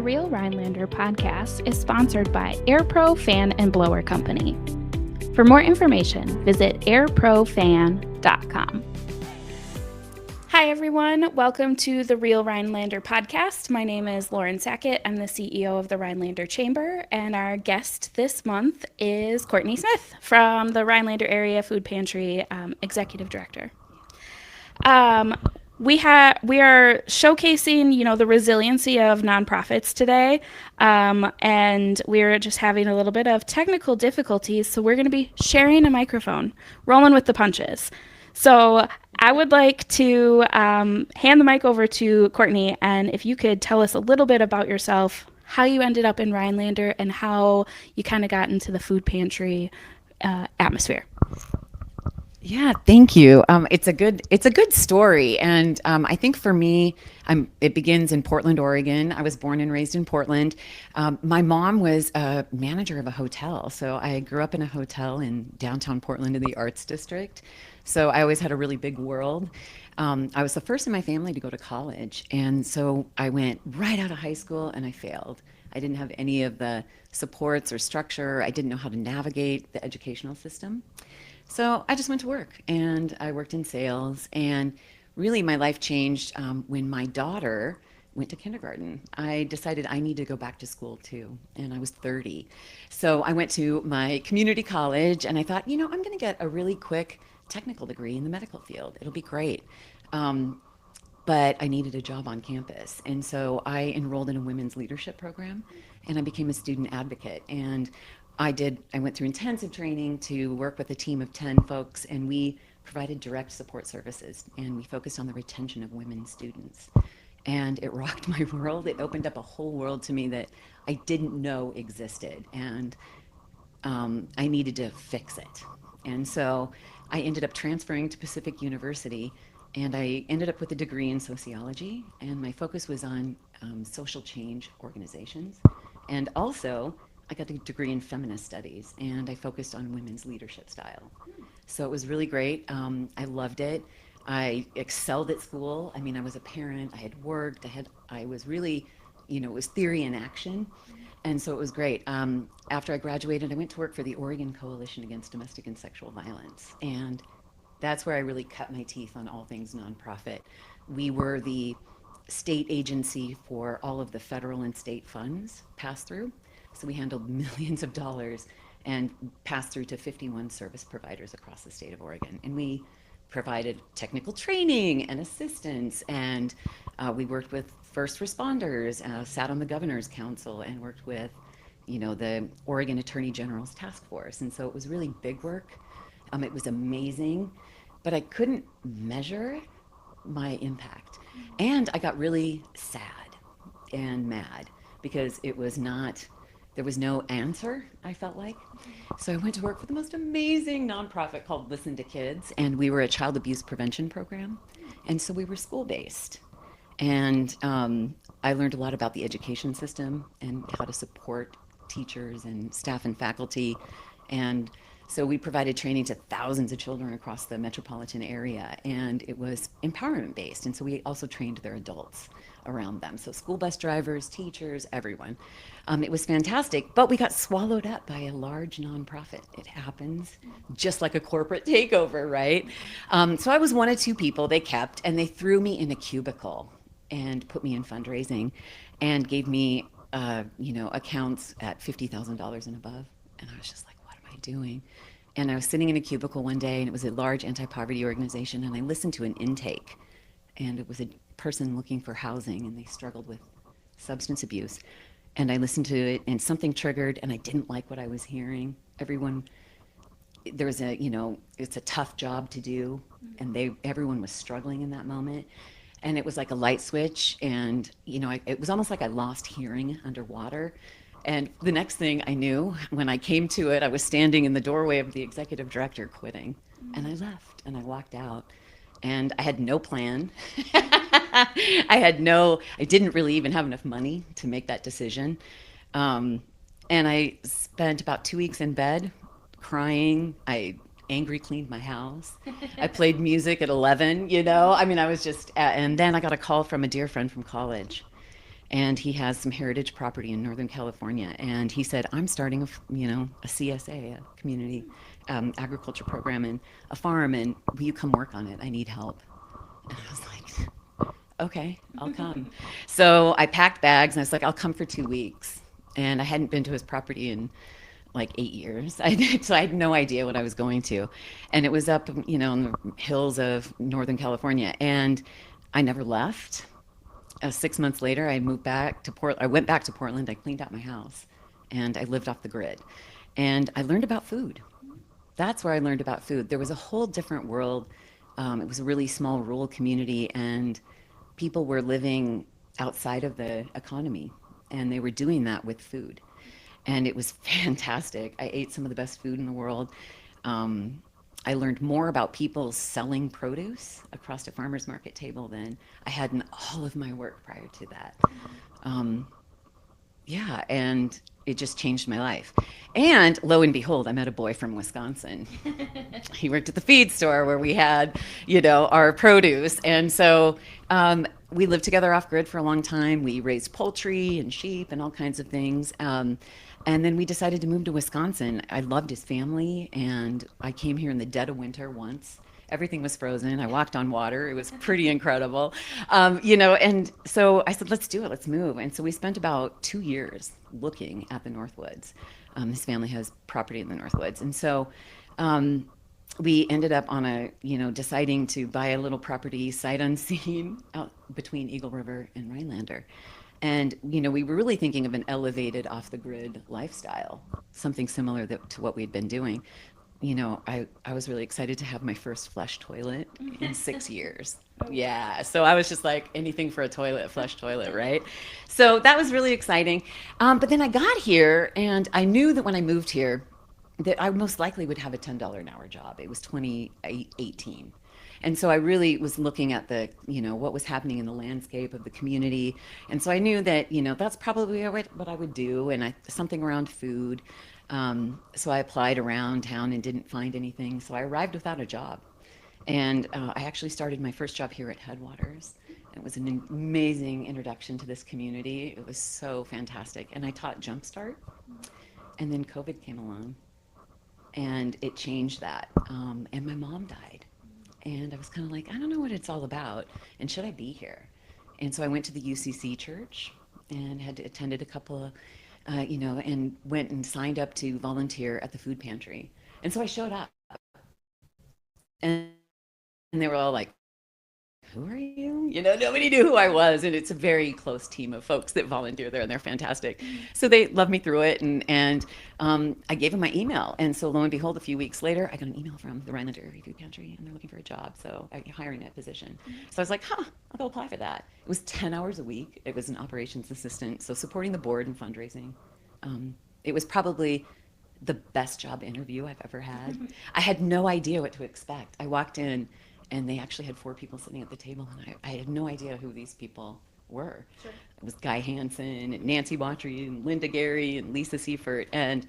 Real Rhinelander Podcast is sponsored by AirPro Fan and Blower Company. For more information, visit airprofan.com. Hi, everyone. Welcome to the Real Rhinelander Podcast. My name is Lauren Sackett. I'm the CEO of the Rhinelander Chamber, and our guest this month is Courtney Smith from the Rhinelander Area Food Pantry, Executive Director. We are showcasing, the resiliency of nonprofits today, and we're just having a little bit of technical difficulties, so we're going to be sharing a microphone, rolling with the punches. So I would like to hand the mic over to Courtney, and if you could tell us a little bit about yourself, how you ended up in Rhinelander, and how you kind of got into the food pantry atmosphere. Yeah, thank you. It's a good story, and I think for me, it begins in Portland, Oregon. I was born and raised in Portland. My mom was a manager of a hotel, so I grew up in a hotel in downtown Portland in the Arts District. So I always had a really big world. I was the first in my family to go to college, and so I went right out of high school, and I failed. I didn't have any of the supports or structure. I didn't know how to navigate the educational system. So I just went to work, and I worked in sales, and really my life changed when my daughter went to kindergarten. I decided I need to go back to school too, and I was 30. So I went to my community college, and I thought, I'm going to get a really quick technical degree in the medical field. It'll be great. But I needed a job on campus, and so I enrolled in a women's leadership program, and I became a student advocate. And I went through intensive training to work with a team of 10 folks, and we provided direct support services, and we focused on the retention of women students. And it rocked my world. It opened up a whole world to me that I didn't know existed, and I needed to fix it. And so I ended up transferring to Pacific University, and I ended up with a degree in sociology, and my focus was on social change organizations, and also I got a degree in feminist studies, and I focused on women's leadership style. So it was really great. I loved it. I excelled at school. I mean, I was a parent. I had worked. I was really, it was theory in action. And so it was great. After I graduated, I went to work for the Oregon Coalition Against Domestic and Sexual Violence. And that's where I really cut my teeth on all things nonprofit. We were the state agency for all of the federal and state funds pass through. So we handled millions of dollars and passed through to 51 service providers across the state of Oregon. And we provided technical training and assistance, and we worked with first responders, sat on the governor's council, and worked with, the Oregon Attorney General's task force. And so it was really big work. It was amazing, but I couldn't measure my impact. And I got really sad and mad because there was no answer, I felt like. So I went to work for the most amazing nonprofit called Listen to Kids, and we were a child abuse prevention program. And so we were school-based. And I learned a lot about the education system and how to support teachers and staff and faculty. And so we provided training to thousands of children across the metropolitan area, and it was empowerment-based. And so we also trained their adults around them. So school bus drivers, teachers, everyone. It was fantastic, but we got swallowed up by a large nonprofit. It happens just like a corporate takeover, right? So I was one of two people they kept, and they threw me in a cubicle and put me in fundraising and gave me, accounts at $50,000 and above. And I was just like, what am I doing? And I was sitting in a cubicle one day, and it was a large anti-poverty organization, and I listened to an intake, and it was a person looking for housing, and they struggled with substance abuse. And I listened to it, and something triggered, and I didn't like what I was hearing. It's a tough job to do, and everyone was struggling in that moment. And it was like a light switch, and it was almost like I lost hearing underwater. And the next thing I knew, when I came to it, I was standing in the doorway of the executive director quitting. And I left, and I walked out. And I had no plan. I didn't really even have enough money to make that decision. And I spent about 2 weeks in bed crying. I angry cleaned my house. I played music at 11, I was just, and then I got a call from a dear friend from college. and he has some heritage property in Northern California. And he said, I'm starting a CSA, a community agriculture program, and a farm, and will you come work on it? I need help. And I was like, okay, I'll come. So I packed bags and I was like, I'll come for 2 weeks. And I hadn't been to his property in like 8 years. So I had no idea what I was going to. And it was up, in the hills of Northern California. And I never left. 6 months later, I moved back to Portland. I went back to Portland. I cleaned out my house and I lived off the grid. And I learned about food. That's where I learned about food. There was a whole different world. It was a really small rural community, and people were living outside of the economy, and they were doing that with food. And it was fantastic. I ate some of the best food in the world. Um, I learned more about people selling produce across a farmer's market table than I had in all of my work prior to that. Um, yeah, and it just changed my life. And lo and behold, I met a boy from Wisconsin. He worked at the feed store where we had, our produce. And so we lived together off grid for a long time. We raised poultry and sheep and all kinds of things. And then we decided to move to Wisconsin. I loved his family, and I came here in the dead of winter once. Everything was frozen. I walked on water. It was pretty incredible. And so I said, let's do it. Let's move. And so we spent about 2 years looking at the Northwoods. His family has property in the Northwoods. And so we ended up deciding to buy a little property sight unseen out between Eagle River and Rhinelander. And, we were really thinking of an elevated off the grid lifestyle, something similar to what we'd been doing. I was really excited to have my first flush toilet in 6 years. Yeah. So I was just like, anything for a toilet, flush toilet, right? So that was really exciting. But then I got here, and I knew that when I moved here, that I most likely would have a $10 an hour job. It was 2018. And so I really was looking at what was happening in the landscape of the community. And so I knew that, that's probably what I would do, and something around food. So I applied around town and didn't find anything. So I arrived without a job. And I actually started my first job here at Headwaters. It was an amazing introduction to this community. It was so fantastic. And I taught Jumpstart. And then COVID came along, and it changed that. And my mom died. And I was kind of like, I don't know what it's all about, and should I be here? And so I went to the UCC church and had attended a couple of, and went and signed up to volunteer at the food pantry. And so I showed up, and, and they were all like, who are you? Nobody knew who I was. And it's a very close team of folks that volunteer there, and they're fantastic. So they loved me through it. And I gave them my email. And so lo and behold, a few weeks later, I got an email from the Rhinelander Area Food Pantry, and they're looking for a job. So I'm hiring a position. So I was like, I'll go apply for that. It was 10 hours a week. It was an operations assistant. So supporting the board and fundraising. It was probably the best job interview I've ever had. I had no idea what to expect. I walked in, and they actually had 4 people sitting at the table, and I had no idea who these people were. Sure. It was Guy Hansen and Nancy Watry and Linda Gary and Lisa Seifert, and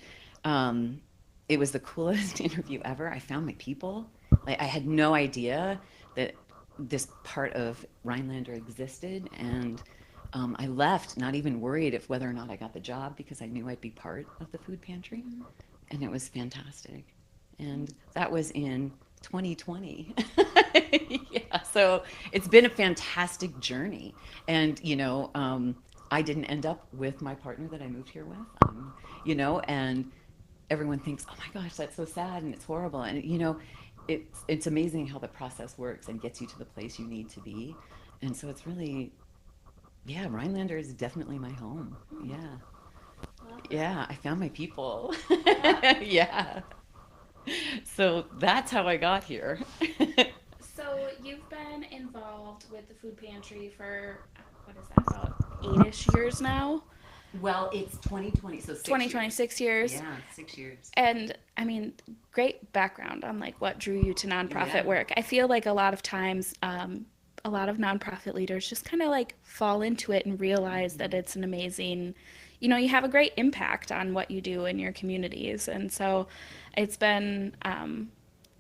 it was the coolest interview ever. I found my people. Like, I had no idea that this part of Rhinelander existed, and I left not even worried if whether or not I got the job, because I knew I'd be part of the food pantry, and it was fantastic. And that was in 2020. Yeah, so it's been a fantastic journey. And, I didn't end up with my partner that I moved here with, and everyone thinks, oh my gosh, that's so sad and it's horrible. And, it's amazing how the process works and gets you to the place you need to be. And so it's really, yeah, Rhinelander is definitely my home. Yeah. Yeah, I found my people. Yeah. So that's how I got here. So you've been involved with the food pantry for, what is that, about 8-ish years now? Well, it's 2020, so 2020, 6 years. Yeah, 6 years. And I mean, great background on like what drew you to nonprofit Yeah. work. I feel like a lot of times, a lot of nonprofit leaders just kind of like fall into it and realize that it's an amazing, you have a great impact on what you do in your communities. And so it's been,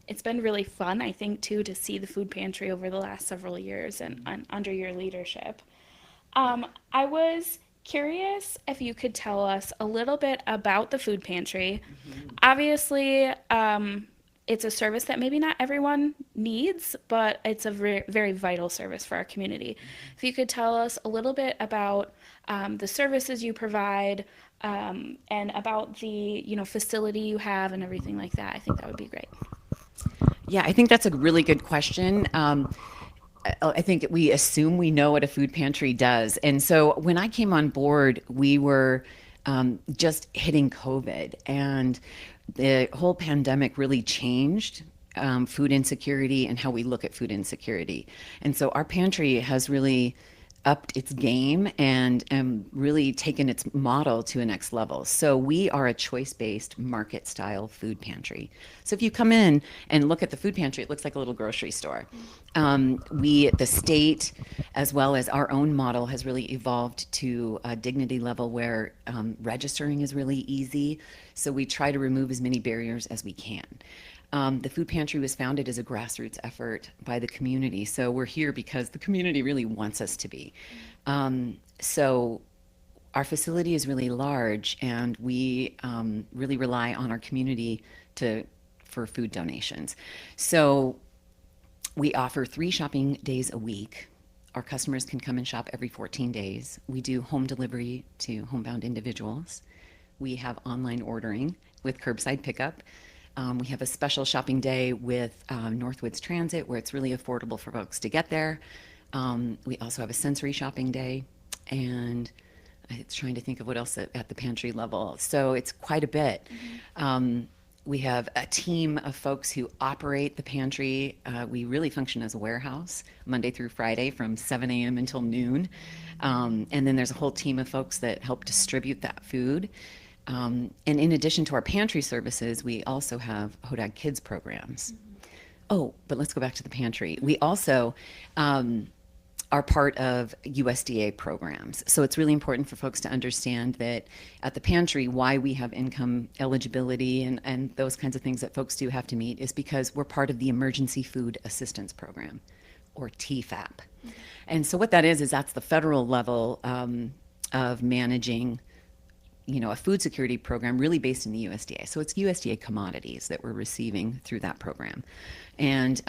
it's been really fun, I think, too, to see the food pantry over the last several years and under your leadership. I was curious if you could tell us a little bit about the food pantry. Obviously, it's a service that maybe not everyone needs, but it's a very vital service for our community. If you could tell us a little bit about the services you provide, and about the facility you have and everything like that, I think that would be great. Yeah, I think that's a really good question. I think we assume we know what a food pantry does. And so when I came on board, we were just hitting COVID, and the whole pandemic really changed food insecurity and how we look at food insecurity. And so our pantry has really upped its game and really taken its model to a next level. So we are a choice-based market style food pantry. So if you come in and look at the food pantry, it looks like a little grocery store. The state, as well as our own model, has really evolved to a dignity level where registering is really easy. So we try to remove as many barriers as we can. The food pantry was founded as a grassroots effort by the community. So we're here because the community really wants us to be. So our facility is really large, and we really rely on our community for food donations. So we offer 3 shopping days a week. Our customers can come and shop every 14 days. We do home delivery to homebound individuals. We have online ordering with curbside pickup. We have a special shopping day with Northwoods Transit, where it's really affordable for folks to get there. We also have a sensory shopping day, and I'm trying to think of what else at the pantry level. So it's quite a bit. We have a team of folks who operate the pantry. We really function as a warehouse Monday through Friday from 7 a.m. until noon. And then there's a whole team of folks that help distribute that food. And in addition to our pantry services, we also have Hodag Kids programs. Oh, but let's go back to the pantry. We also are part of USDA programs. So it's really important for folks to understand that at the pantry, why we have income eligibility and those kinds of things that folks do have to meet is because we're part of the Emergency Food Assistance Program, or TFAP. And so what that is that's the federal level of managing a food security program really based in the USDA. So it's USDA commodities that we're receiving through that program. And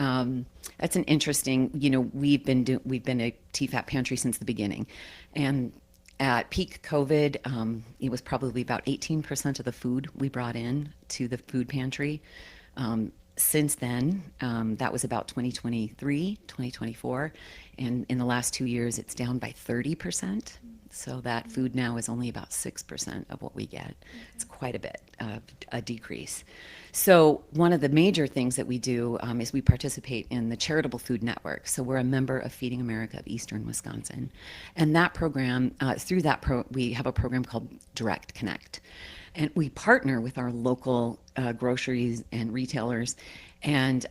that's an interesting, we've been a TFAP pantry since the beginning. And at peak COVID, it was probably about 18% of the food we brought in to the food pantry. Since then, that was about 2023, 2024. And in the last 2 years, it's down by 30%. So that food now is only about 6% of what we get. It's quite a bit of a decrease. So one of the major things that we do is we participate in the Charitable Food Network. So we're a member of Feeding America of Eastern Wisconsin. And that program, we have a program called Direct Connect. And we partner with our local groceries and retailers, and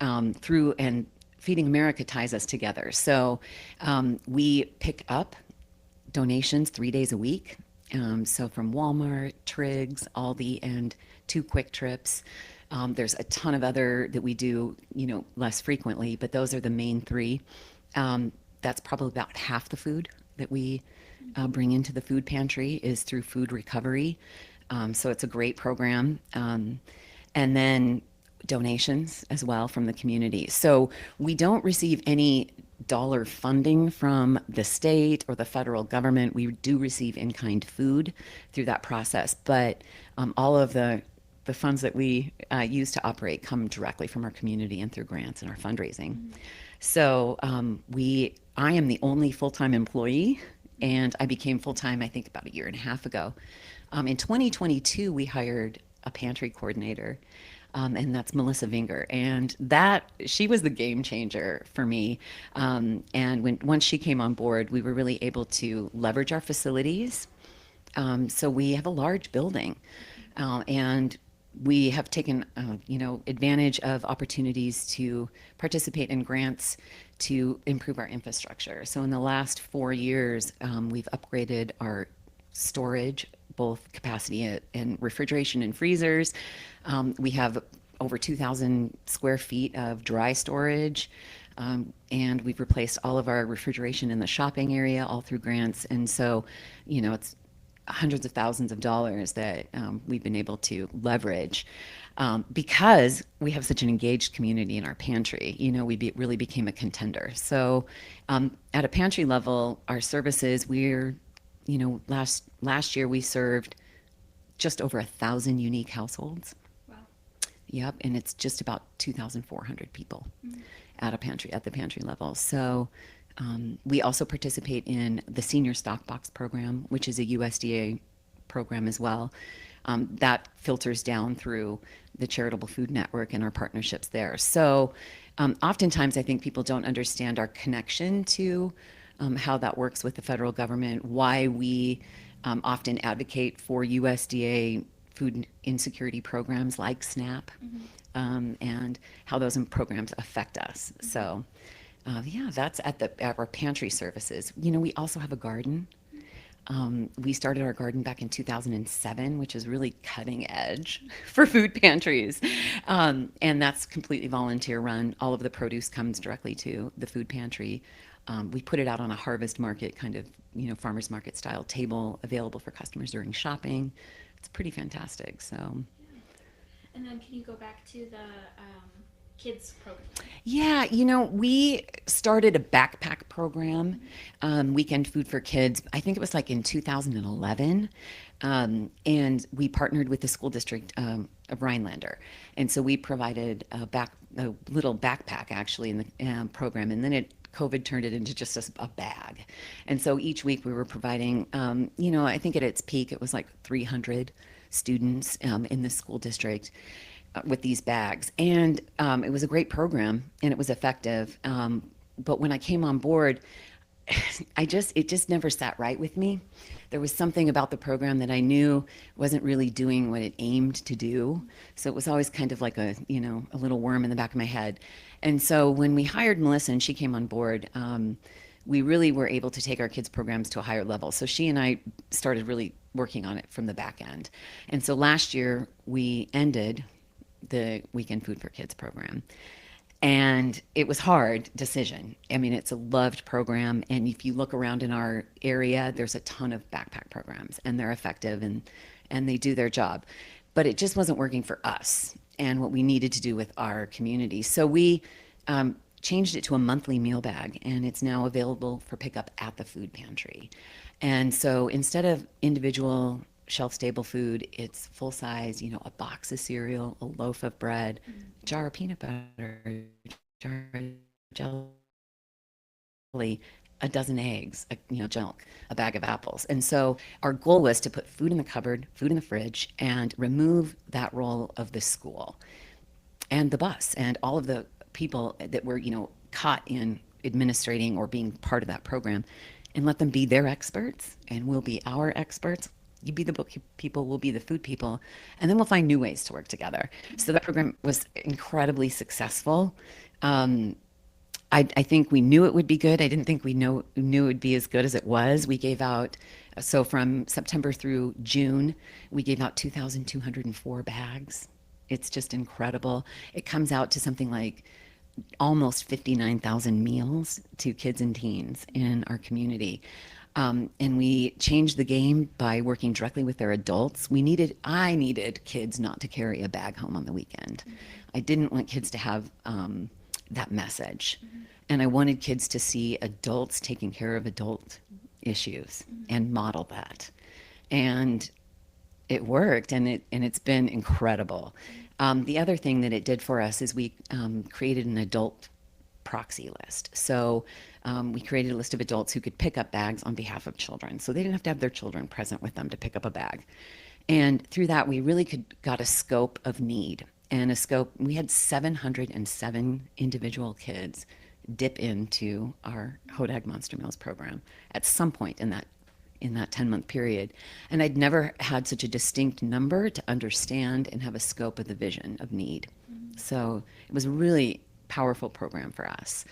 Feeding America ties us together. So we pick up donations 3 days a week. So from Walmart, Triggs, Aldi, and 2 Quick Trips. There's a ton of other that we do, less frequently, but those are the main 3. That's probably about half the food that we bring into the food pantry is through food recovery. So it's a great program. And then donations as well from the community. So we don't receive any dollar funding from the state or the federal government. We do receive in-kind food through that process, but all of the funds that we use to operate come directly from our community and through grants and our fundraising. So I am the only full-time employee, and I became full-time, I think, about 1.5 years ago. In 2022, we hired a pantry coordinator, and that's Melissa Vinger. And she was the game changer for me. And once she came on board, we were really able to leverage our facilities. So we have a large building, and we have taken, advantage of opportunities to participate in grants to improve our infrastructure. So in the last 4 years, we've upgraded our storage, both capacity and refrigeration and freezers. We have over 2,000 square feet of dry storage. And we've replaced all of our refrigeration in the shopping area, all through grants. And so, it's hundreds of thousands of dollars that we've been able to leverage because we have such an engaged community in our pantry. Really became a contender. So at a pantry level, our services, last year we served just over 1,000 unique households. Wow. Yep, and it's just about 2,400 people at the pantry level. So we also participate in the Senior Stock Box Program, which is a USDA program as well. That filters down through the Charitable Food Network and our partnerships there. So oftentimes I think people don't understand our connection to how that works with the federal government, why we often advocate for USDA food insecurity programs like SNAP, and how those programs affect us. So, yeah, that's at our pantry services. We also have a garden. We started our garden back in 2007, which is really cutting edge for food pantries. And that's completely volunteer run. All of the produce comes directly to the food pantry. We put it out on a harvest market, kind of, farmers market style table available for customers during shopping. It's pretty fantastic. So. And then can you go back to the kids program? Yeah, we started a backpack program, Weekend Food for Kids. I think it was like in 2011. And we partnered with the school district of Rhinelander. And so we provided a little backpack actually in the program. And then COVID turned it into just a bag. And so each week we were providing, I think at its peak it was like 300 students in the school district with these bags. And it was a great program and it was effective. But when I came on board, it just never sat right with me. There was something about the program that I knew wasn't really doing what it aimed to do. So it was always kind of like a little worm in the back of my head. And so when we hired Melissa and she came on board, we really were able to take our kids programs to a higher level. So she and I started really working on it from the back end. And so last year we ended the Weekend Food for Kids program. And it was hard decision. I mean, it's a loved program. And if you look around in our area, there's a ton of backpack programs and they're effective and they do their job. But it just wasn't working for us and what we needed to do with our community. So we changed it to a monthly meal bag and it's now available for pickup at the food pantry. And so instead of individual shelf-stable food, it's full-size, a box of cereal, a loaf of bread, jar of peanut butter, jar of jelly, a dozen eggs, milk, a bag of apples. And so our goal was to put food in the cupboard, food in the fridge, and remove that role of the school and the bus and all of the people that were, caught in administrating or being part of that program, and let them be their experts and we'll be our experts. You be the book people, we'll be the food people, and then we'll find new ways to work together. So that program was incredibly successful. I think we knew it would be good. I didn't think we knew it would be as good as it was. We gave out, so from September through June, we gave out 2,204 bags. It's just incredible. It comes out to something like almost 59,000 meals to kids and teens in our community. And we changed the game by working directly with their adults. I needed kids not to carry a bag home on the weekend. I didn't want kids to have that message. And I wanted kids to see adults taking care of adult issues and model that. And it worked, and it's been incredible. The other thing that it did for us is we created an adult proxy list. So we created a list of adults who could pick up bags on behalf of children. So they didn't have to have their children present with them to pick up a bag. And through that, we really got a scope of need and a scope. We had 707 individual kids dip into our Hodag Monster Meals program at some point in that 10-month period. And I'd never had such a distinct number to understand and have a scope of the vision of need. So it was a really powerful program for us.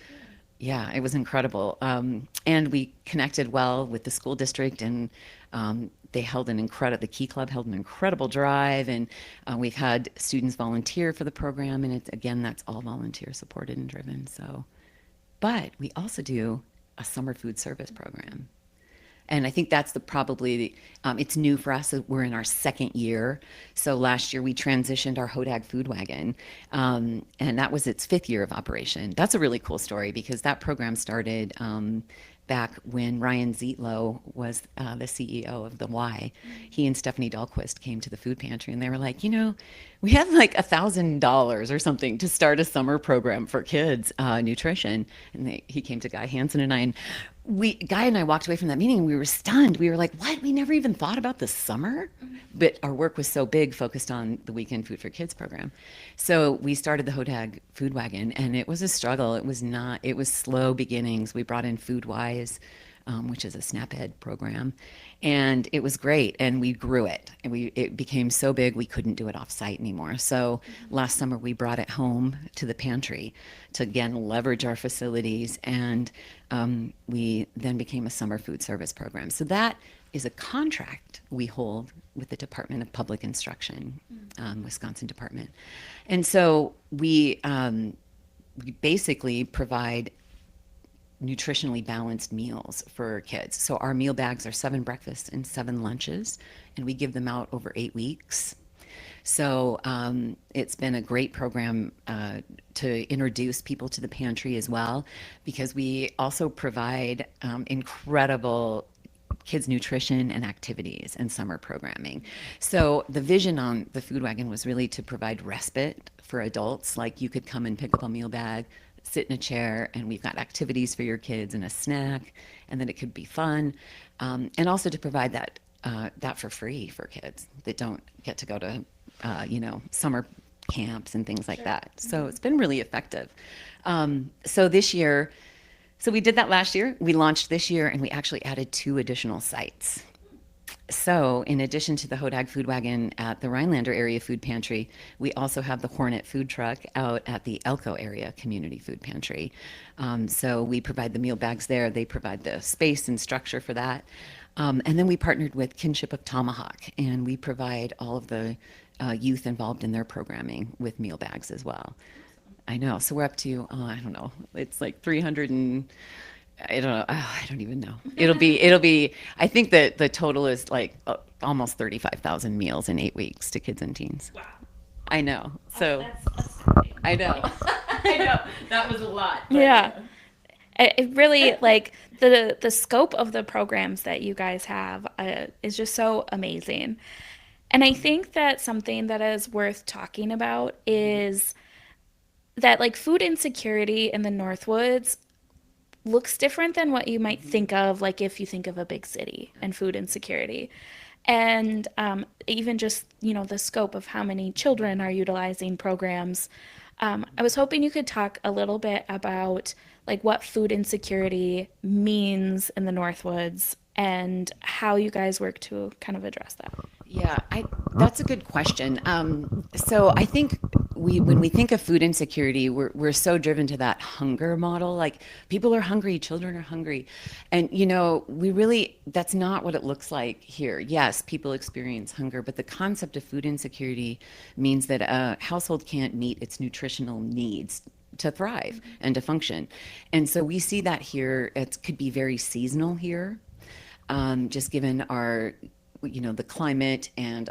Yeah, it was incredible. And we connected well with the school district, and the Key Club held an incredible drive, and we've had students volunteer for the program, and again, that's all volunteer supported and driven. So But we also do a summer food service program. And I think that's it's new for us. We're in our second year. So last year we transitioned our Hodag food wagon, and that was its fifth year of operation. That's a really cool story because that program started back when Ryan Zietlow was the CEO of the Y. He and Stephanie Dahlquist came to the food pantry and they were like, we have like $1,000 or something to start a summer program for kids nutrition. And he came to Guy Hansen and I, and Guy and I walked away from that meeting and we were stunned. We were like, what? We never even thought about the summer? But our work was so big, focused on the Weekend Food for Kids program. So we started the Hodag Food Wagon, and it was a struggle. It was slow beginnings. We brought in Foodwise, which is a SNAP-Ed program, and it was great. And we grew it, and it became so big we couldn't do it off-site anymore. So last summer we brought it home to the pantry to again leverage our facilities, and we then became a summer food service program. So that is a contract we hold with the Department of Public Instruction, Wisconsin Department. And so we basically provide nutritionally balanced meals for kids. So our meal bags are 7 breakfasts and 7 lunches, and we give them out over 8 weeks. So it's been a great program to introduce people to the pantry as well, because we also provide incredible kids nutrition and activities and summer programming. So the vision on the food wagon was really to provide respite for adults. Like you could come and pick up a meal bag, sit in a chair, and we've got activities for your kids and a snack, and then it could be fun. And also to provide that for free for kids that don't get to go to summer camps and things like that. So it's been really effective. So we did that last year. We launched this year, and we actually added 2 additional sites. So in addition to the Hodag Food Wagon at the Rhinelander Area Food Pantry, we also have the Hornet Food Truck out at the Elko Area Community Food Pantry. So we provide the meal bags there. They provide the space and structure for that. And then we partnered with Kinship of Tomahawk, and we provide all of the youth involved in their programming with meal bags as well. I know. So we're up to, I don't know, it's like 300 and I don't know. Oh, I don't even know. It'll be, I think that the total is like almost 35,000 meals in 8 weeks to kids and teens. Wow. I know. So That's astounding. I know. I know. That was a lot. Yeah. It really, like, the scope of the programs that you guys have is just so amazing. And I think that something that is worth talking about is that, like, food insecurity in the Northwoods looks different than what you might think of, like if you think of a big city and food insecurity. And even just, the scope of how many children are utilizing programs. I was hoping you could talk a little bit about like what food insecurity means in the Northwoods and how you guys work to kind of address that. Yeah, that's a good question. So I think when we think of food insecurity, we're so driven to that hunger model. Like people are hungry, children are hungry, and that's not what it looks like here. Yes, people experience hunger, but the concept of food insecurity means that a household can't meet its nutritional needs to thrive and to function. And so we see that here. It could be very seasonal here, just given our the climate and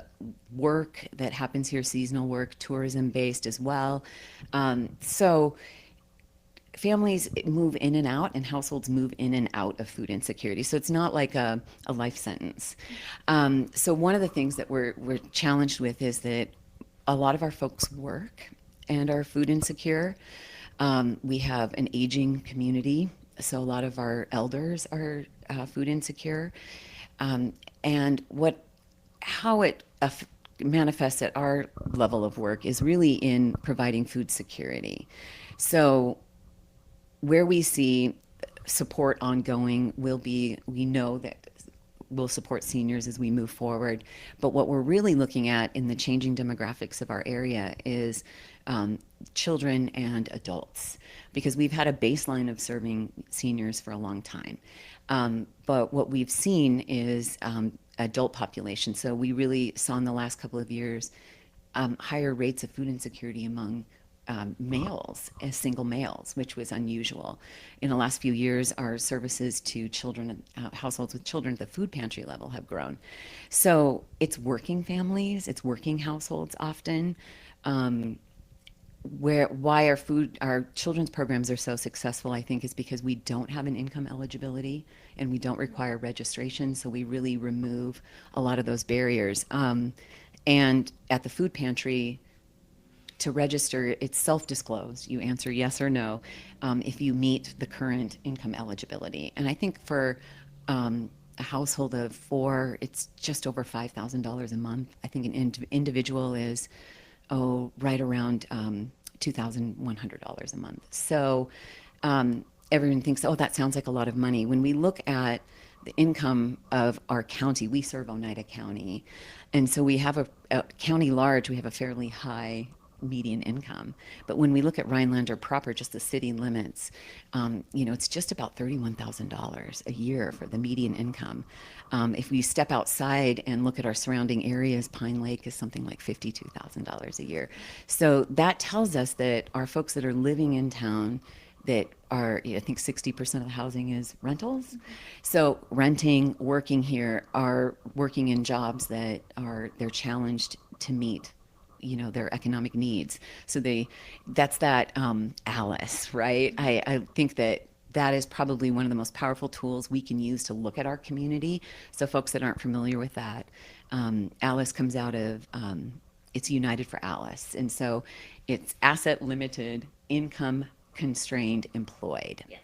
work that happens here, seasonal work, tourism based as well. So families move in and out and households move in and out of food insecurity. So it's not like a life sentence. So one of the things that we're challenged with is that a lot of our folks work and are food insecure. We have an aging community, so a lot of our elders are food insecure. And how it manifests at our level of work is really in providing food security. So where we see support ongoing we know that we'll support seniors as we move forward. But what we're really looking at in the changing demographics of our area is children and adults, because we've had a baseline of serving seniors for a long time. But what we've seen is adult population. So we really saw in the last couple of years higher rates of food insecurity among males as single males, which was unusual. In the last few years, our services to children, households with children at the food pantry level have grown. So it's working families, it's working households often. Um, why our children's programs are so successful, I think, is because we don't have an income eligibility and we don't require registration, so we really remove a lot of those barriers. And at the food pantry, to register, it's self-disclosed. You answer yes or no if you meet the current income eligibility. And I think for a household of four, it's just over $5,000 a month. I think an individual is, right around $2,100 a month. So everyone thinks, oh, that sounds like a lot of money. When we look at the income of our county, we serve Oneida County. And so we have a county large, we have a fairly high median income. But when we look at Rhinelander proper, just the city limits, it's just about $31,000 a year for the median income. If we step outside and look at our surrounding areas, Pine Lake is something like $52,000 a year. So that tells us that our folks that are living in town that are, I think 60% of the housing is rentals. So renting, working here, are working in jobs that they're challenged to meet their economic needs. So that's that Alice, right? I think that is probably one of the most powerful tools we can use to look at our community. So folks that aren't familiar with that, Alice comes out of it's United for Alice, and so it's asset limited, income constrained, employed. Yes.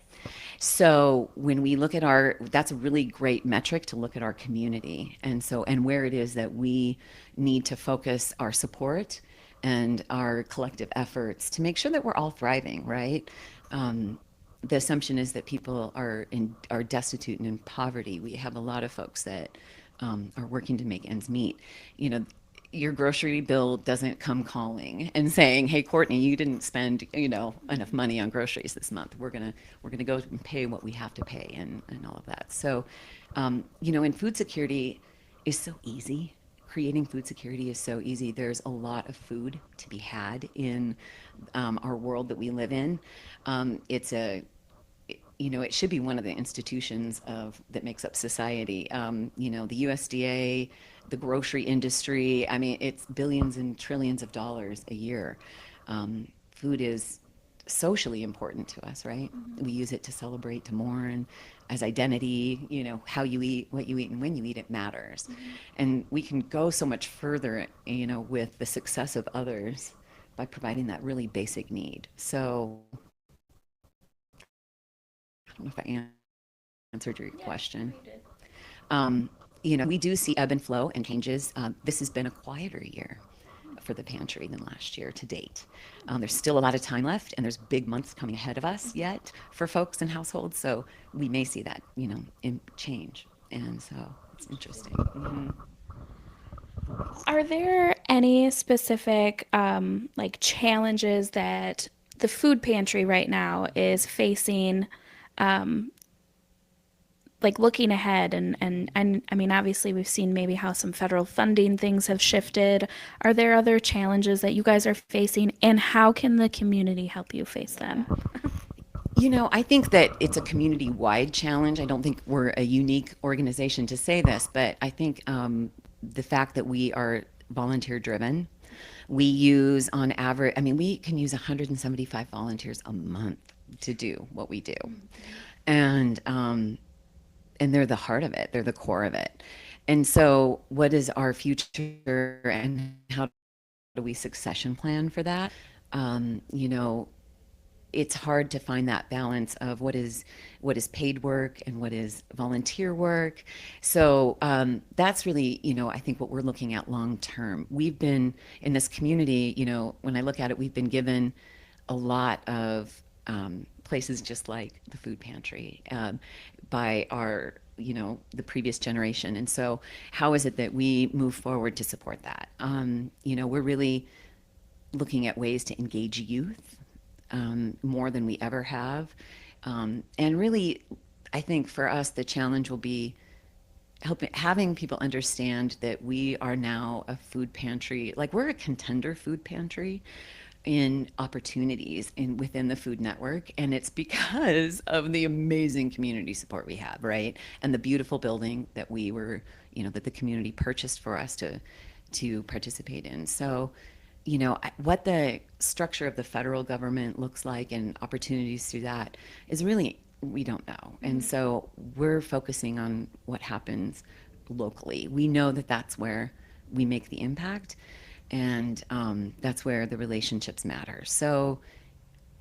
So when we look at that's a really great metric to look at our community, and where it is that we need to focus our support and our collective efforts to make sure that we're all thriving, right? The assumption is that people are destitute and in poverty. We have a lot of folks that are working to make ends meet. Your grocery bill doesn't come calling and saying, "Hey, Courtney, you didn't spend enough money on groceries this month. We're gonna go and pay what we have to pay," and all of that. So, and food security is so easy. Creating food security is so easy. There's a lot of food to be had in our world that we live in. It should be one of the institutions that makes up society. The USDA, the grocery industry. I mean, it's billions and trillions of dollars a year. Food is socially important to us, right? Mm-hmm. We use it to celebrate, to mourn, as identity. How you eat, what you eat, and when you eat, it matters. Mm-hmm. And we can go so much further, with the success of others by providing that really basic need. So I don't know if I answered your question. We do see ebb and flow and changes. This has been a quieter year for the pantry than last year to date. There's still a lot of time left, and there's big months coming ahead of us yet for folks and households. So we may see that, change. And so it's interesting. Mm-hmm. Are there any specific challenges that the food pantry right now is facing, looking ahead? And I mean, obviously we've seen maybe how some federal funding things have shifted. Are there other challenges that you guys are facing, and how can the community help you face them? I think that it's a community-wide challenge. I don't think we're a unique organization to say this, but I think the fact that we are volunteer-driven, we use on average, we can use 175 volunteers a month to do what we do. And they're the heart of it. They're the core of it. And so what is our future, and how do we succession plan for that? It's hard to find that balance of what is paid work and what is volunteer work. So that's really, I think what we're looking at long term. We've been in this community, when I look at it, we've been given a lot of places just like the food pantry by our, the previous generation. And so how is it that we move forward to support that? We're really looking at ways to engage youth more than we ever have. And really, I think for us, the challenge will be having people understand that we are now a food pantry, like we're a contender food pantry. in opportunities within the food network, and it's because of the amazing community support we have, right? And the beautiful building that we were, that the community purchased for us to participate in. So, what the structure of the federal government looks like and opportunities through that is really, we don't know. And so we're focusing on what happens locally. We know that that's where we make the impact, and that's where the relationships matter. So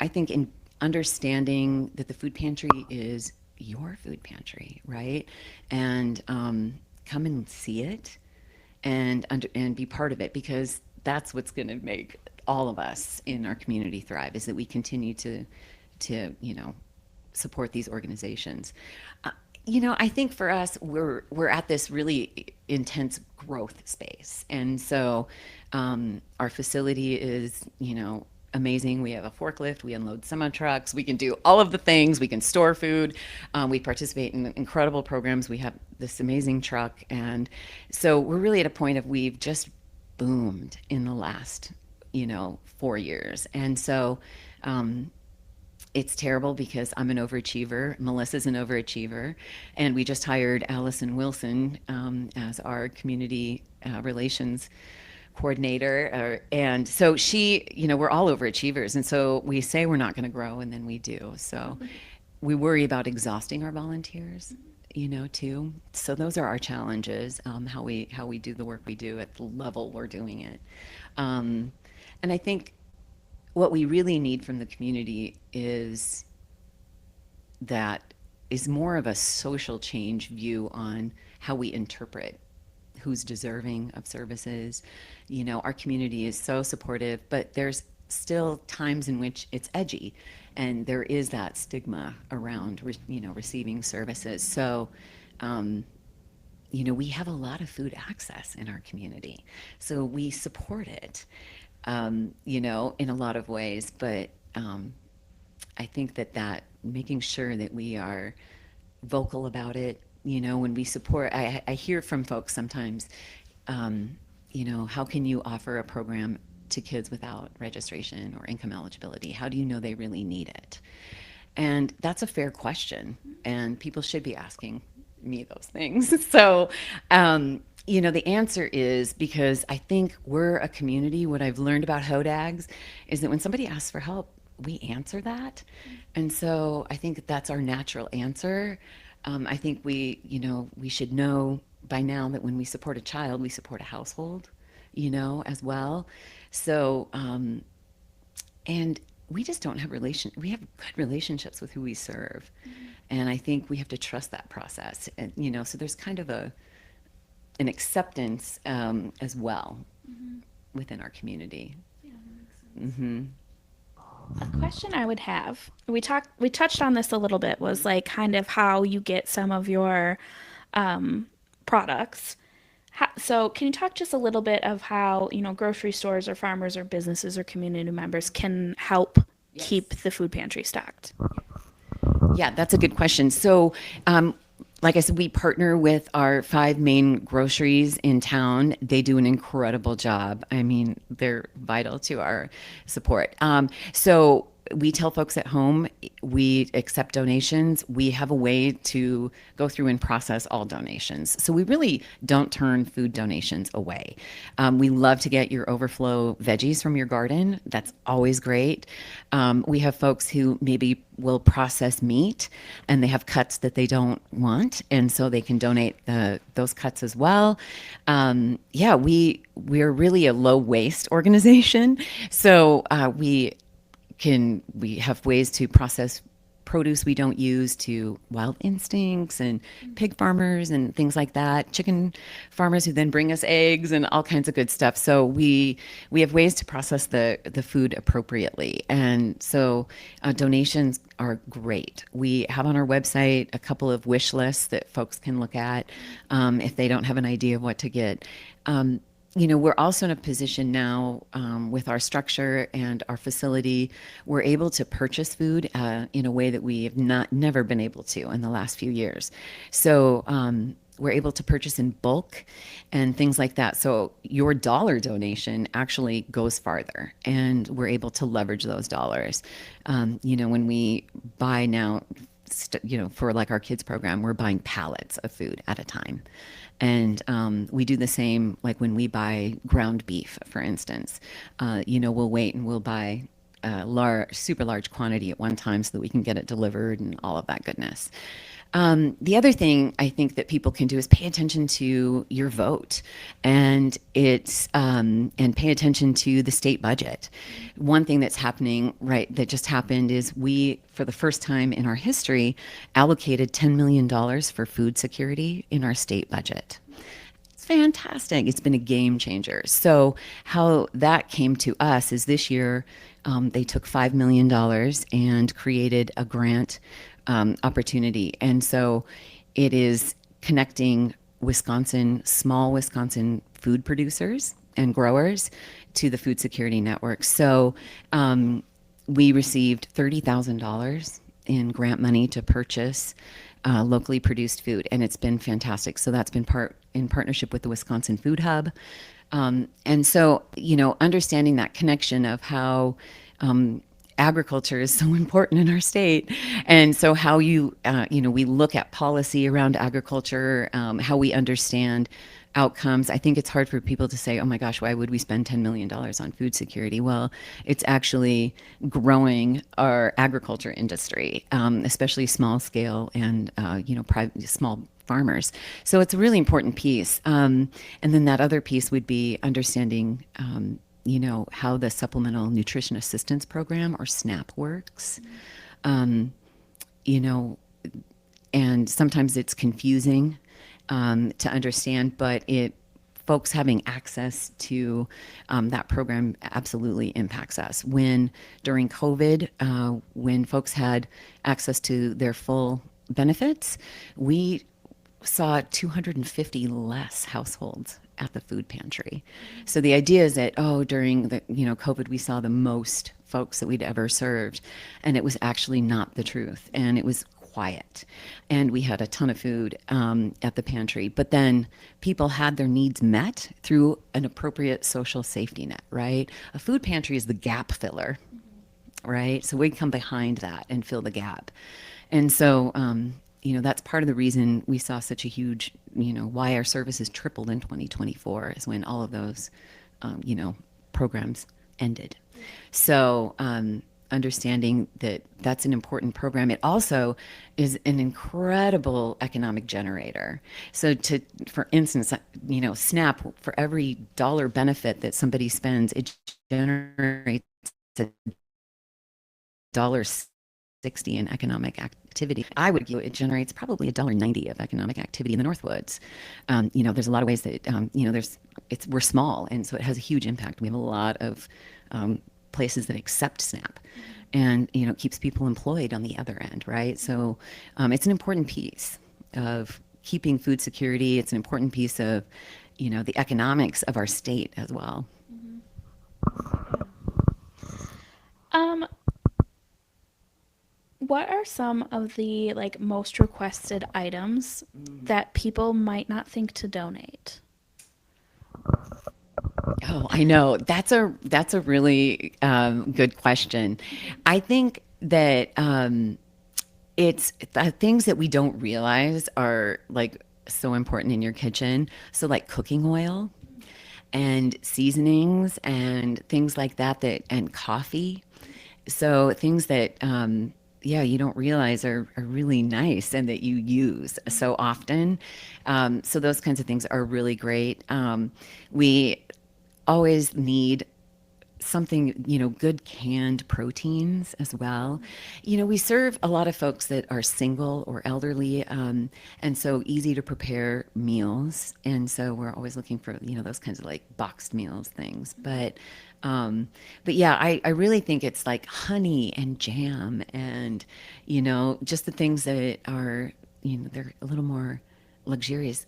I think in understanding that the food pantry is your food pantry, right? And come and see it and be part of it, because that's what's going to make all of us in our community thrive, is that we continue to support these organizations. I think for us, we're at this really intense growth space, and so our facility is amazing. We have a forklift, we unload semi trucks, we can do all of the things, we can store food, we participate in incredible programs, we have this amazing truck, and so we're really at a point of, we've just boomed in the last 4 years, and so it's terrible because I'm an overachiever. Melissa's an overachiever. And we just hired Allison Wilson as our community relations coordinator. And so we're all overachievers. And so we say we're not going to grow, and then we do. So we worry about exhausting our volunteers, too. So those are our challenges, how we do the work we do at the level we're doing it. And I think what we really need from the community is more of a social change view on how we interpret who's deserving of services. Our community is so supportive, but there's still times in which it's edgy, and there is that stigma around receiving services. So we have a lot of food access in our community, so we support it in a lot of ways. But I think that making sure that we are vocal about it, when we support, I hear from folks sometimes, how can you offer a program to kids without registration or income eligibility? How do you know they really need it? And that's a fair question, and people should be asking me those things. So, the answer is because I think we're a community. What I've learned about HODAGs is that when somebody asks for help, we answer that. And so I think that's our natural answer. I think we should know by now that when we support a child, we support a household, as well. So, and we just don't have we have good relationships with who we serve. And I think we have to trust that process. And, so there's kind of an acceptance as well within our community. Yeah, that makes sense. A question I would have, we touched on this a little bit, was like kind of how you get some of your products. So can you talk just a little bit of how, grocery stores or farmers or businesses or community members can help keep the food pantry stocked? Yeah, that's a good question. So, like I said, we partner with our 5 main groceries in town. They do an incredible job. I mean, they're vital to our support. So we tell folks at home, we accept donations. We have a way to go through and process all donations. So we really don't turn food donations away. We love to get your overflow veggies from your garden. That's always great. We have folks who maybe will process meat and they have cuts that they don't want, and so they can donate those cuts as well. We're really a low waste organization. So we have ways to process produce we don't use to Wild Instincts and pig farmers and things like that, chicken farmers who then bring us eggs and all kinds of good stuff. So we have ways to process the food appropriately. And so donations are great. We have on our website a couple of wish lists that folks can look at if they don't have an idea of what to get. We're also in a position now with our structure and our facility. We're able to purchase food in a way that we have never been able to in the last few years. So we're able to purchase in bulk and things like that. So your dollar donation actually goes farther, and we're able to leverage those dollars. When we buy now, for like our kids program, we're buying pallets of food at a time. And we do the same, like when we buy ground beef, for instance. We'll wait and we'll buy a super large quantity at one time so that we can get it delivered and all of that goodness. The other thing I think that people can do is pay attention to your vote, and and pay attention to the state budget. One thing that's happening, right, that just happened is we, for the first time in our history, allocated $10 million for food security in our state budget. It's fantastic. It's been a game changer. So how that came to us is this year they took $5 million and created a grant opportunity. And so it is connecting small Wisconsin food producers and growers to the food security network. So we received $30,000 in grant money to purchase locally produced food, and it's been fantastic. So that's been in partnership with the Wisconsin Food Hub. And so, understanding that connection of how agriculture is so important in our state. And so how we look at policy around agriculture, how we understand outcomes. I think it's hard for people to say, oh my gosh, why would we spend $10 million on food security? Well, it's actually growing our agriculture industry, especially small scale and, small farmers. So it's a really important piece. And then that other piece would be understanding, how the Supplemental Nutrition Assistance Program, or SNAP, works. Um, you know, and sometimes it's confusing to understand, but folks having access to that program absolutely impacts us. During COVID, when folks had access to their full benefits, we saw 250 less households at the food pantry. So the idea is that, during the COVID, we saw the most folks that we'd ever served, and it was actually not the truth. And it was quiet, and we had a ton of food at the pantry. But then people had their needs met through an appropriate social safety net, right? A food pantry is the gap filler, right? So we come behind that and fill the gap. And so, that's part of the reason we saw such a huge, why our services tripled in 2024 is when all of those, programs ended. So, understanding that that's an important program. It also is an incredible economic generator. So for instance, SNAP, for every dollar benefit that somebody spends, it generates a $1.60 in economic activity. I would argue it generates probably $1.90 of economic activity in the Northwoods. There's a lot of ways that, we're small, and so it has a huge impact. We have a lot of places that accept SNAP, and it keeps people employed on the other end, right? So it's an important piece of keeping food security. It's an important piece of the economics of our state as well. Um, what are some of the most requested items that people might not think to donate? Oh, I know. That's a really good question. I think that it's the things that we don't realize are so important in your kitchen. So like cooking oil and seasonings and things like that, and coffee. So things that you don't realize are really nice and that you use so often. So those kinds of things are really great. We always need something, good canned proteins as well. We serve a lot of folks that are single or elderly, and so easy to prepare meals. And so we're always looking for, those kinds of boxed meals things. But yeah, I really think it's like honey and jam and, just the things that are, they're a little more luxurious.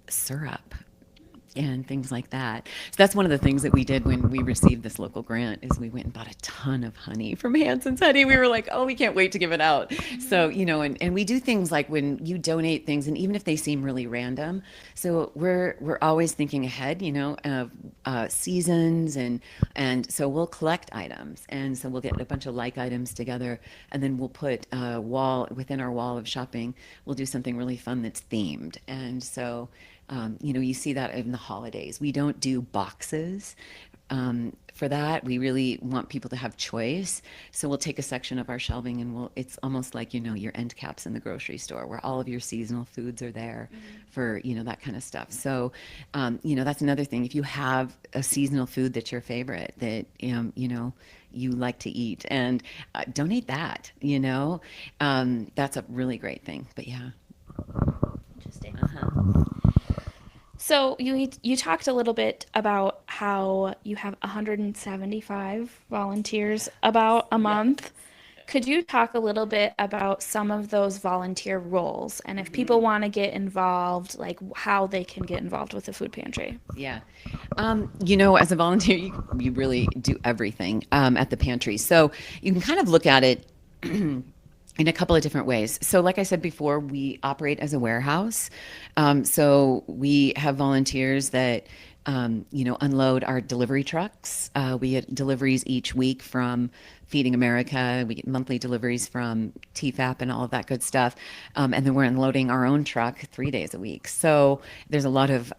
Syrup. and things like that. So that's one of the things that we did when we received this local grant is we went and bought a ton of honey from Hanson's Honey. We were like, oh, we can't wait to give it out. So, and we do things like when you donate things, and even if they seem really random, so we're always thinking ahead, of seasons, and so we'll collect items, and so we'll get a bunch of like items together, and then we'll put a wall within our wall of shopping. We'll do something really fun that's themed, and so you see that in the holidays. We don't do boxes for that. We really want people to have choice. So we'll take a section of our shelving and it's almost like, your end caps in the grocery store where all of your seasonal foods are there for, that kind of stuff. So, that's another thing. If you have a seasonal food that's your favorite that, you like to eat and donate that, that's a really great thing. But yeah. Interesting. Uh-huh. So you talked a little bit about how you have 175 volunteers about a month. Could you talk a little bit about some of those volunteer roles and if people want to get involved, like how they can get involved with the food pantry? Yeah. As a volunteer, you really do everything at the pantry. So you can kind of look at it in a couple of different ways. So, like I said before, we operate as a warehouse. So we have volunteers that unload our delivery trucks. We get deliveries each week from Feeding America. We get monthly deliveries from TFAP and all of that good stuff. And then we're unloading our own truck 3 days a week. So there's a lot of,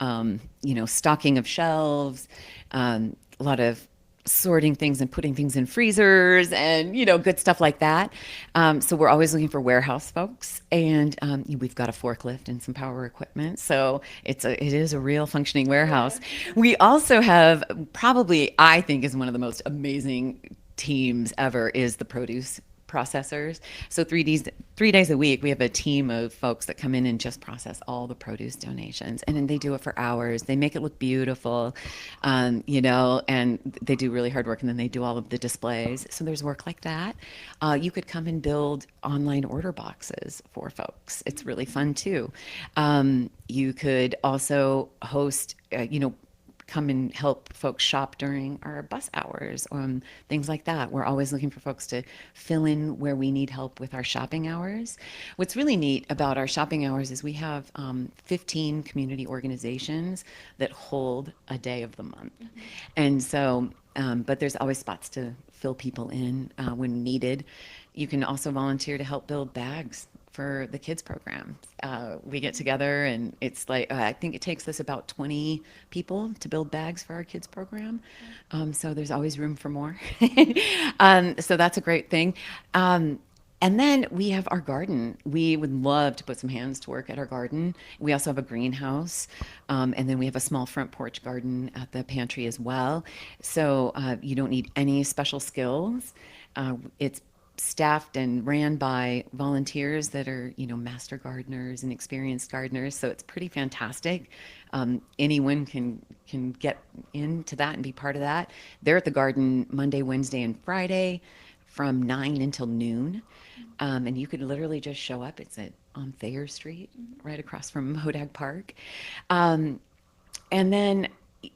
stocking of shelves, a lot of sorting things and putting things in freezers and good stuff like that. So we're always looking for warehouse folks, and we've got a forklift and some power equipment, so it is a real functioning warehouse. We also have, probably I think is one of the most amazing teams ever, is the produce processors. So 3 days a week, we have a team of folks that come in and just process all the produce donations, and then they do it for hours. They make it look beautiful, and they do really hard work, and then they do all of the displays. So there's work like that. You could come and build online order boxes for folks. It's really fun too. You could also host, come and help folks shop during our bus hours, things like that. We're always looking for folks to fill in where we need help with our shopping hours. What's really neat about our shopping hours is we have 15 community organizations that hold a day of the month. And so, but there's always spots to fill people in when needed. You can also volunteer to help build bags for the kids program. We get together and it's like, I think it takes us about 20 people to build bags for our kids program. So there's always room for more. So that's a great thing. And then we have our garden. We would love to put some hands to work at our garden. We also have a greenhouse. And then we have a small front porch garden at the pantry as well. So you don't need any special skills. It's staffed and ran by volunteers that are, master gardeners and experienced gardeners. So it's pretty fantastic. Anyone can get into that and be part of that. They're at the garden Monday, Wednesday, and Friday from 9 until noon. And you could literally just show up. It's on Thayer Street, right across from Hodag Park. And then,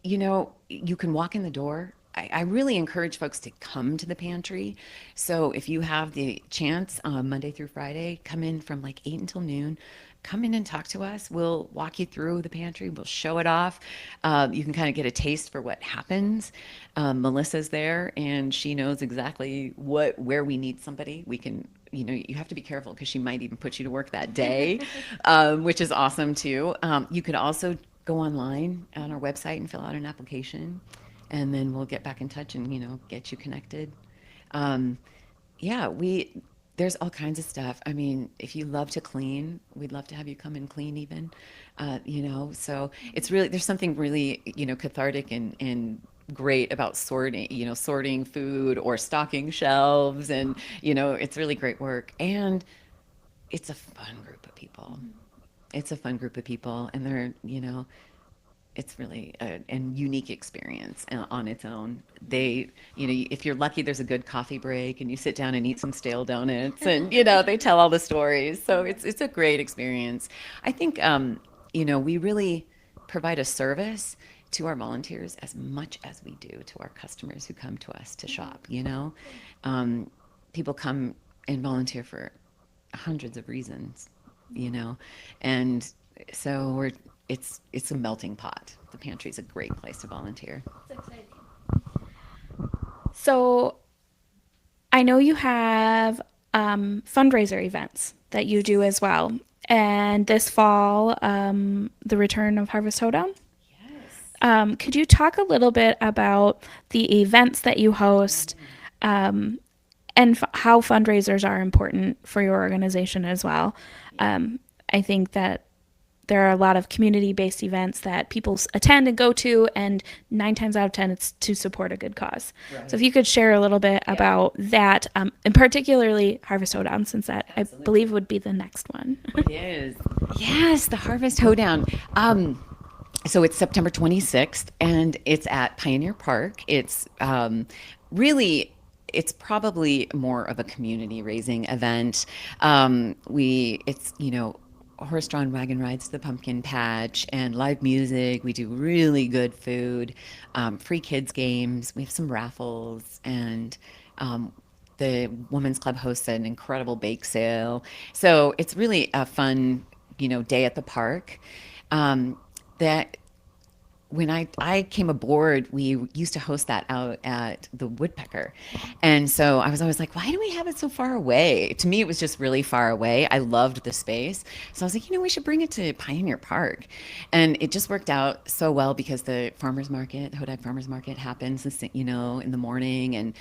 you can walk in the door. I really encourage folks to come to the pantry. So if you have the chance, Monday through Friday, come in from like 8 until noon. Come in and talk to us. We'll walk you through the pantry. We'll show it off. You can kind of get a taste for what happens. Melissa's there, and she knows exactly where we need somebody. We can, you have to be careful because she might even put you to work that day, which is awesome too. You could also go online on our website and fill out an application, and then we'll get back in touch and get you connected. Yeah, there's all kinds of stuff. I mean, if you love to clean, we'd love to have you come and clean even. So it's really, there's something really cathartic and great about sorting food or stocking shelves, and it's really great work, and it's a fun group of people. It's a fun group of people, and they're it's really a unique experience on its own. If you're lucky, there's a good coffee break and you sit down and eat some stale donuts, and, they tell all the stories. So it's a great experience. I think, we really provide a service to our volunteers as much as we do to our customers who come to us to shop, you know? Um, People come and volunteer for hundreds of reasons, you know? And so it's a melting pot. The pantry is a great place to volunteer. It's exciting. So I know you have fundraiser events that you do as well. And this fall, the return of Harvest Hoedown. Yes. Could you talk a little bit about the events that you host um, and how fundraisers are important for your organization as well? Yeah. Um, I think that there are a lot of community-based events that people attend and go to, and 9 times out of 10, it's to support a good cause. So if Right. you could share a little bit Yeah. about that, and particularly Harvest Hoedown, since that I Absolutely. believe would be the next one. It is. Yes, the Harvest Hoedown. So it's September 26th, and it's at Pioneer Park. It's really, it's probably more of a community raising event. It's, horse-drawn wagon rides to the pumpkin patch and live music. We do really good food, free kids games. We have some raffles, and um, the Women's Club hosts an incredible bake sale. So it's really a fun, day at the park. Um, that when I came aboard, we used to host that out at the Woodpecker. And so I was always like, why do we have it so far away? To me, it was just really far away. I loved the space. So I was like, we should bring it to Pioneer Park. And it just worked out so well because the farmers market, Hodag Farmers Market happens, in the morning. And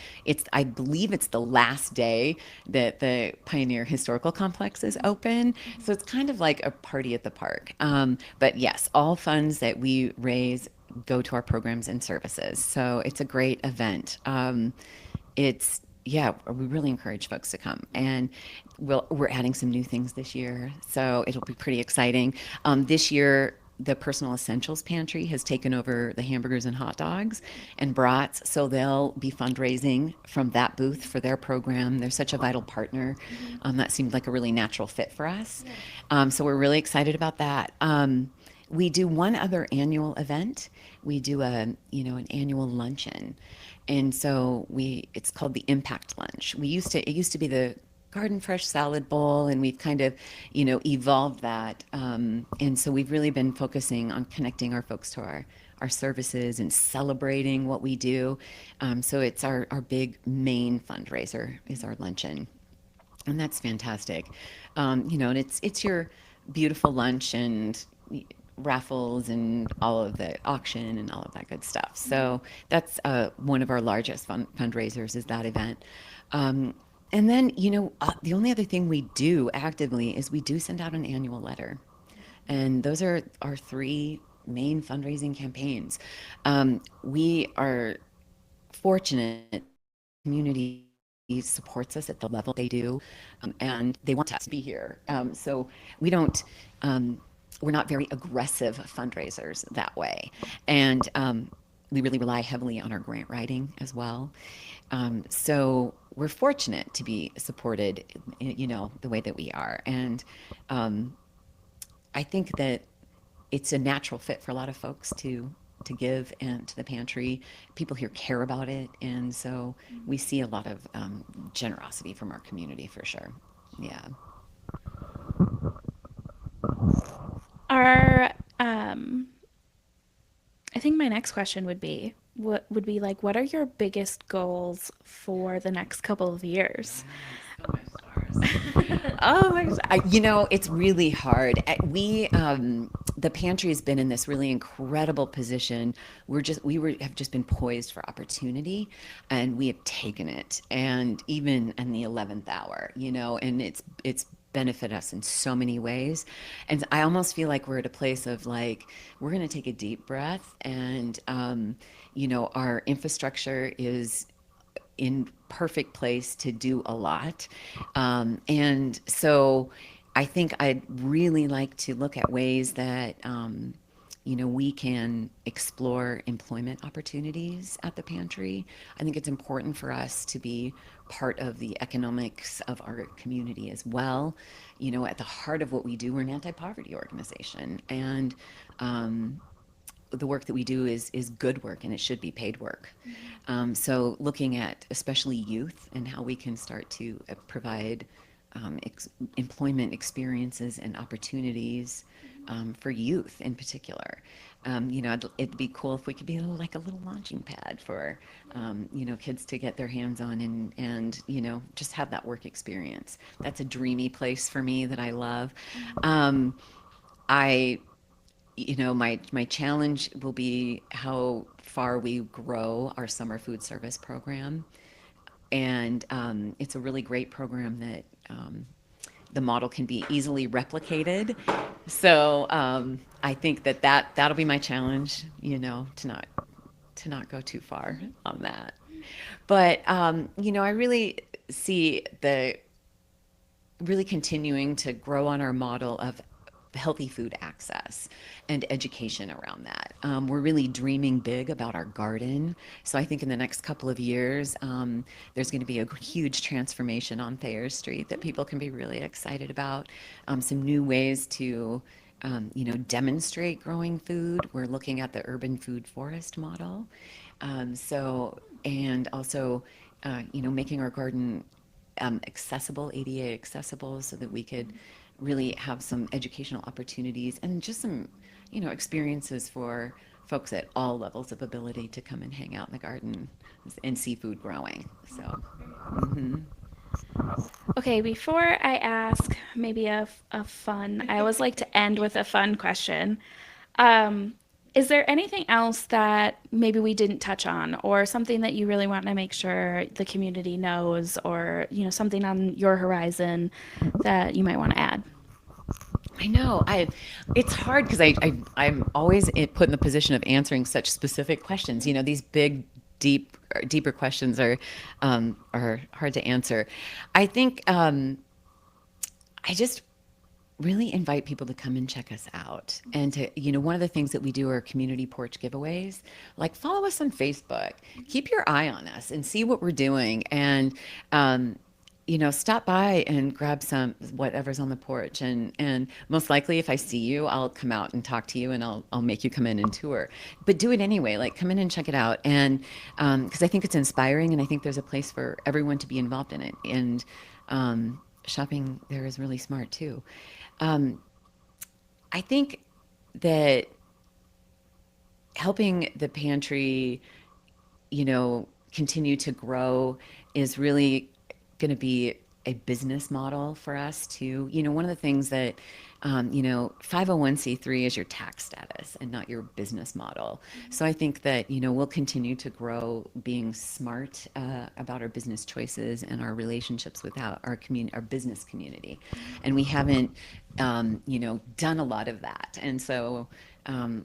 I believe it's the last day that the Pioneer Historical Complex is open. So it's kind of like a party at the park. But yes, all funds that we raise go to our programs and services. So it's a great event. Yeah, we really encourage folks to come. And we're adding some new things this year. So it'll be pretty exciting. This year, the Personal Essentials Pantry has taken over the hamburgers and hot dogs and brats. So they'll be fundraising from that booth for their program. They're such a vital partner. That seemed like a really natural fit for us. So we're really excited about that. We do one other annual event. We do an annual luncheon. And so it's called the Impact Lunch. It used to be the Garden Fresh salad bowl, and we've kind of, evolved that. And so we've really been focusing on connecting our folks to our services and celebrating what we do. So it's our big main fundraiser is our luncheon. And that's fantastic. And it's your beautiful lunch and raffles and all of the auction and all of that good stuff. So that's one of our largest fundraisers is that event. And then, the only other thing we do actively is we do send out an annual letter. And those are our three main fundraising campaigns. We are fortunate that the community supports us at the level they do, and they want us to be here. So we don't, we're not very aggressive fundraisers that way. And we really rely heavily on our grant writing as well. So we're fortunate to be supported, the way that we are. And um, I think that it's a natural fit for a lot of folks to give and to the pantry. People here care about it, and so we see a lot of generosity from our community for sure. Yeah. Are I think my next question would be what are your biggest goals for the next couple of years? Oh my stars. Oh my gosh. It's really hard. The pantry has been in this really incredible position. Have just been poised for opportunity, and we have taken it. And even in the 11th hour, and it's benefit us in so many ways. And I almost feel like we're at a place of like, we're going to take a deep breath, and, our infrastructure is in perfect place to do a lot. And so I think I'd really like to look at ways that, we can explore employment opportunities at the pantry. I think it's important for us to be part of the economics of our community as well. At the heart of what we do, we're an anti-poverty organization. And the work that we do is good work, and it should be paid work. So looking at especially youth and how we can start to provide employment experiences and opportunities for youth in particular. It'd be cool if we could be like a little launching pad for, kids to get their hands on and just have that work experience. That's a dreamy place for me that I love. I, my challenge will be how far we grow our summer food service program. And it's a really great program that the model can be easily replicated. So I think that'll be my challenge, to not go too far on that. But I really see the really continuing to grow on our model of healthy food access and education around that. We're really dreaming big about our garden. So I think in the next couple of years, there's going to be a huge transformation on Thayer Street that people can be really excited about. Some new ways to, demonstrate growing food. We're looking at the urban food forest model. And also, making our garden accessible, ADA accessible, so that we could really have some educational opportunities and just some, experiences for folks at all levels of ability to come and hang out in the garden and see food growing. So, Okay, before I ask maybe a fun, I always like to end with a fun question. Um, is there anything else that maybe we didn't touch on, or something that you really want to make sure the community knows, or something on your horizon that you might want to add? I know. It's hard because I'm always put in the position of answering such specific questions. These big, deeper questions are hard to answer. I think I just really invite people to come and check us out. And to, one of the things that we do are community porch giveaways. Like, follow us on Facebook, keep your eye on us and see what we're doing. And, stop by and grab some whatever's on the porch. And most likely, if I see you, I'll come out and talk to you, and I'll make you come in and tour. But do it anyway. Like, come in and check it out. And because I think it's inspiring, and I think there's a place for everyone to be involved in it. And shopping there is really smart too. I think that helping the pantry, continue to grow is really going to be a business model for us too. One of the things that, 501c3 is your tax status and not your business model. So I think that, we'll continue to grow being smart about our business choices and our relationships with our community, our business community. And we haven't, done a lot of that. And so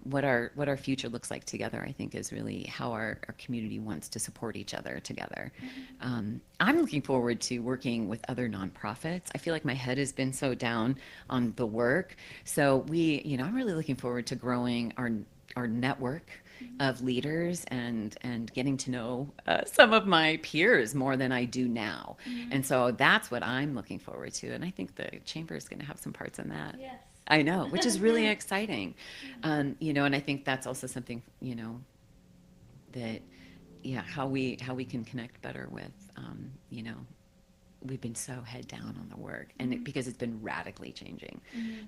what our future looks like together, I think, is really how our community wants to support each other together. I'm looking forward to working with other nonprofits. I feel like my head has been so down on the work. So I'm really looking forward to growing our network of leaders and getting to know some of my peers more than I do now. And so that's what I'm looking forward to. And I think the chamber is going to have some parts in that. Yes. I know, which is really exciting. And I think that's also something, that, how we can connect better with, we've been so head down on the work, and because it's been radically changing.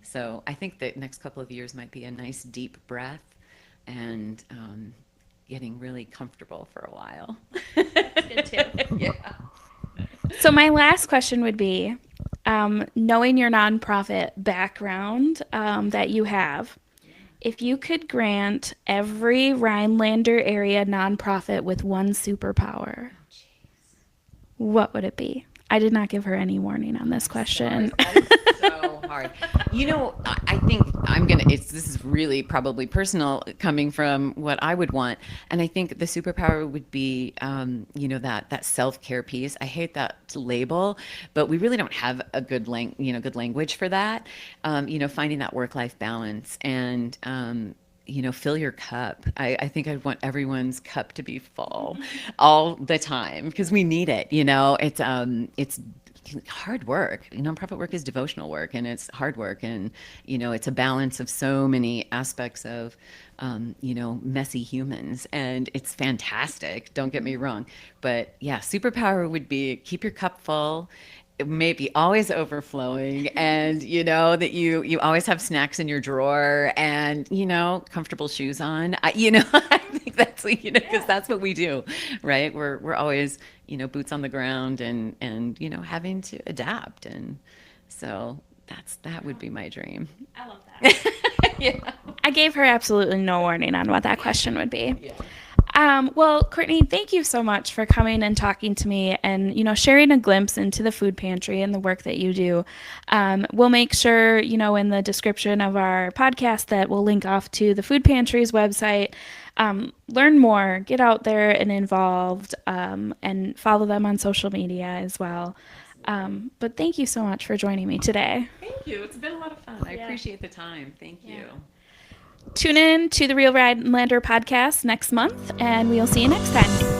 So I think the next couple of years might be a nice deep breath and getting really comfortable for a while. That's good too. Yeah. So my last question would be, knowing your nonprofit background that you have, if you could grant every Rhinelander area nonprofit with one superpower, what would it be? I did not give her any warning on this question. That is so hard. I think this is really probably personal coming from what I would want. And I think the superpower would be, that self-care piece. I hate that label, but we really don't have a good language for that. Finding that work-life balance and, fill your cup. I think I'd want everyone's cup to be full all the time because we need it. It's hard work. Nonprofit work is devotional work, and it's hard work, and it's a balance of so many aspects of messy humans, and it's fantastic. Don't get me wrong, but yeah, superpower would be keep your cup full. It may be always overflowing, and that you always have snacks in your drawer, and comfortable shoes on. I think that's because that's what we do, right? We're always boots on the ground, and having to adapt, and so that would be my dream. I love that. Yeah. I gave her absolutely no warning on what that question would be. Yeah. Well, Courtney, thank you so much for coming and talking to me and, sharing a glimpse into the food pantry and the work that you do. We'll make sure, in the description of our podcast that we'll link off to the food pantry's website. Learn more, get out there and involved, and follow them on social media as well. But thank you so much for joining me today. Thank you. It's been a lot of fun. I appreciate the time. Thank you. Tune in to the Real Rhinelander Podcast next month, and we'll see you next time.